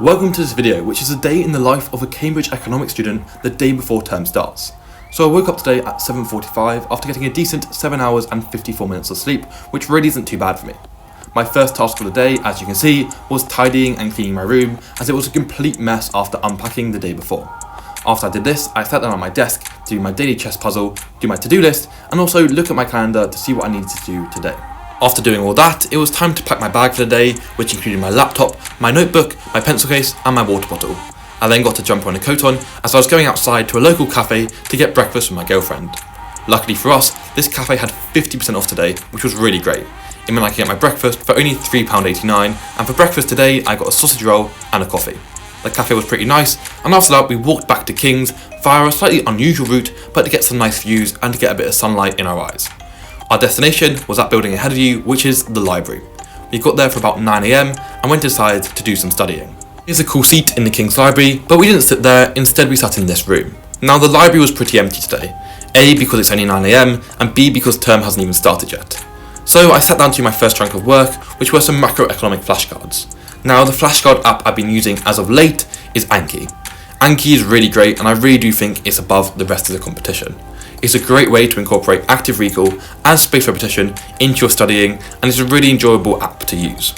Welcome to this video, which is a day in the life of a Cambridge economics student the day before term starts. So I woke up today at 7:45 after getting a decent 7 hours and 54 minutes of sleep, which really isn't too bad for me. My first task of the day, as you can see, was tidying and cleaning my room, as it was a complete mess after unpacking the day before. After I did this, I sat down at my desk to do my daily chess puzzle, do my to-do list, and also look at my calendar to see what I needed to do today. After doing all that, it was time to pack my bag for the day, which included my laptop, my notebook, my pencil case, and my water bottle. I then got a jumper and a coat on as I was going outside to a local cafe to get breakfast with my girlfriend. Luckily for us, this cafe had 50% off today, which was really great. It meant I could get my breakfast for only £3.89, and for breakfast today I got a sausage roll and a coffee. The cafe was pretty nice, and after that we walked back to King's via a slightly unusual route, but to get some nice views and to get a bit of sunlight in our eyes. Our destination was that building ahead of you, which is the library. We got there for about 9 AM and went inside to do some studying. Here's a cool seat in the King's library, but we didn't sit there, instead we sat in this room. Now the library was pretty empty today, A, because it's only 9 AM, and B, because term hasn't even started yet. So I sat down to do my first chunk of work, which were some macroeconomic flashcards. Now the flashcard app I've been using as of late is Anki. Anki is really great, and I really do think it's above the rest of the competition. It's a great way to incorporate active recall and spaced repetition into your studying, and it's a really enjoyable app to use.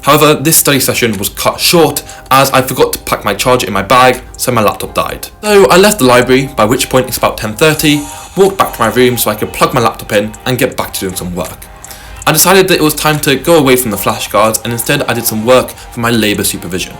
However, this study session was cut short as I forgot to pack my charger in my bag, so my laptop died. So I left the library, by which point it's about 10:30, walked back to my room so I could plug my laptop in and get back to doing some work. I decided that it was time to go away from the flashcards, and instead I did some work for my labour supervision.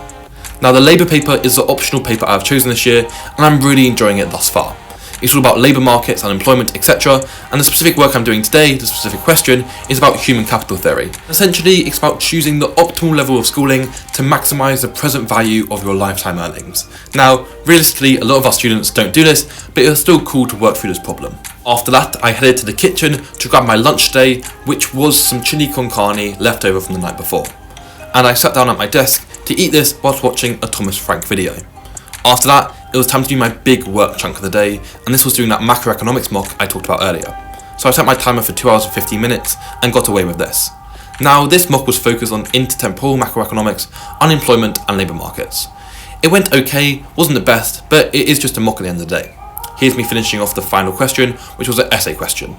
Now the labour paper is the optional paper I've chosen this year, and I'm really enjoying it thus far. It's all about labour markets, unemployment, etc. And the specific work I'm doing today, the specific question, is about human capital theory. Essentially, it's about choosing the optimal level of schooling to maximise the present value of your lifetime earnings. Now, realistically, a lot of our students don't do this, but it's still cool to work through this problem. After that, I headed to the kitchen to grab my lunch today, which was some chili con carne left over from the night before. And I sat down at my desk to eat this whilst watching a Thomas Frank video. After that, it was time to do my big work chunk of the day, and this was doing that macroeconomics mock I talked about earlier. So I set my timer for 2 hours and 15 minutes and got away with this. Now, this mock was focused on intertemporal macroeconomics, unemployment and labour markets. It went okay, wasn't the best, but it is just a mock at the end of the day. Here's me finishing off the final question, which was an essay question.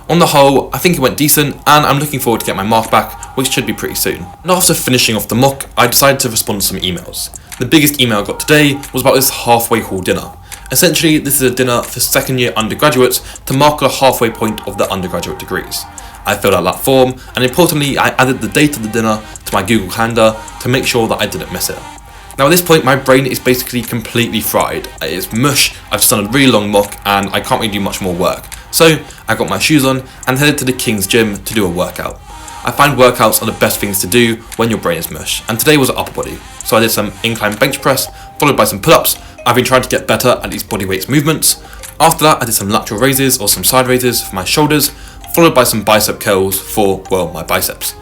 On the whole, I think it went decent, and I'm looking forward to get my mark back, which should be pretty soon. And after finishing off the mock, I decided to respond to some emails. The biggest email I got today was about this halfway hall dinner. Essentially, this is a dinner for second year undergraduates to mark the halfway point of their undergraduate degrees. I filled out that form, and importantly, I added the date of the dinner to my Google Calendar to make sure that I didn't miss it. Now at this point, my brain is basically completely fried. It's mush, I've just done a really long mock, and I can't really do much more work. So I got my shoes on and headed to the King's gym to do a workout. I find workouts are the best things to do when your brain is mush, and today was upper body. So I did some incline bench press, followed by some pull-ups. I've been trying to get better at these body weights movements. After that, I did some lateral raises or some side raises for my shoulders, followed by some bicep curls for, well, my biceps.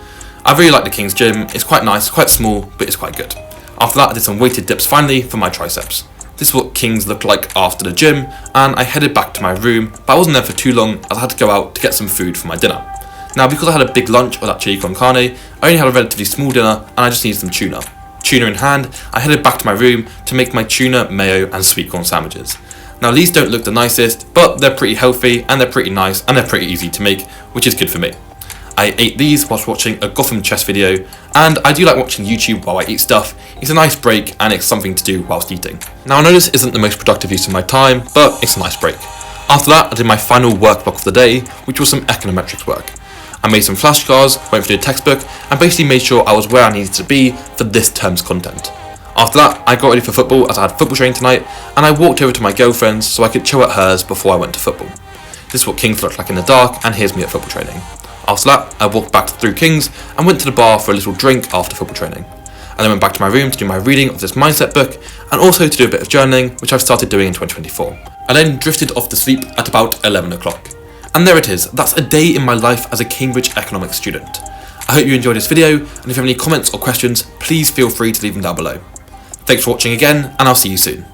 I really like the King's gym. It's quite nice, quite small, but it's quite good. After that, I did some weighted dips finally for my triceps. This is what King's looked like after the gym, and I headed back to my room, but I wasn't there for too long as I had to go out to get some food for my dinner. Now, because I had a big lunch of that chili con carne, I only had a relatively small dinner, and I just needed some tuna. Tuna in hand, I headed back to my room to make my tuna, mayo, and sweet corn sandwiches. Now, these don't look the nicest, but they're pretty healthy, and they're pretty nice, and they're pretty easy to make, which is good for me. I ate these whilst watching a Gotham chess video, and I do like watching YouTube while I eat stuff. It's a nice break, and it's something to do whilst eating. Now, I know this isn't the most productive use of my time, but it's a nice break. After that, I did my final work block of the day, which was some econometrics work. I made some flashcards, went through the textbook, and basically made sure I was where I needed to be for this term's content. After that, I got ready for football as I had football training tonight, and I walked over to my girlfriend's so I could chill at hers before I went to football. This is what King's looked like in the dark, and here's me at football training. After that, I walked back through King's and went to the bar for a little drink after football training. I then went back to my room to do my reading of this mindset book, and also to do a bit of journaling, which I've started doing in 2024. I then drifted off to sleep at about 11 o'clock. And there it is, that's a day in my life as a Cambridge economics student. I hope you enjoyed this video, and if you have any comments or questions, please feel free to leave them down below. Thanks for watching again, and I'll see you soon.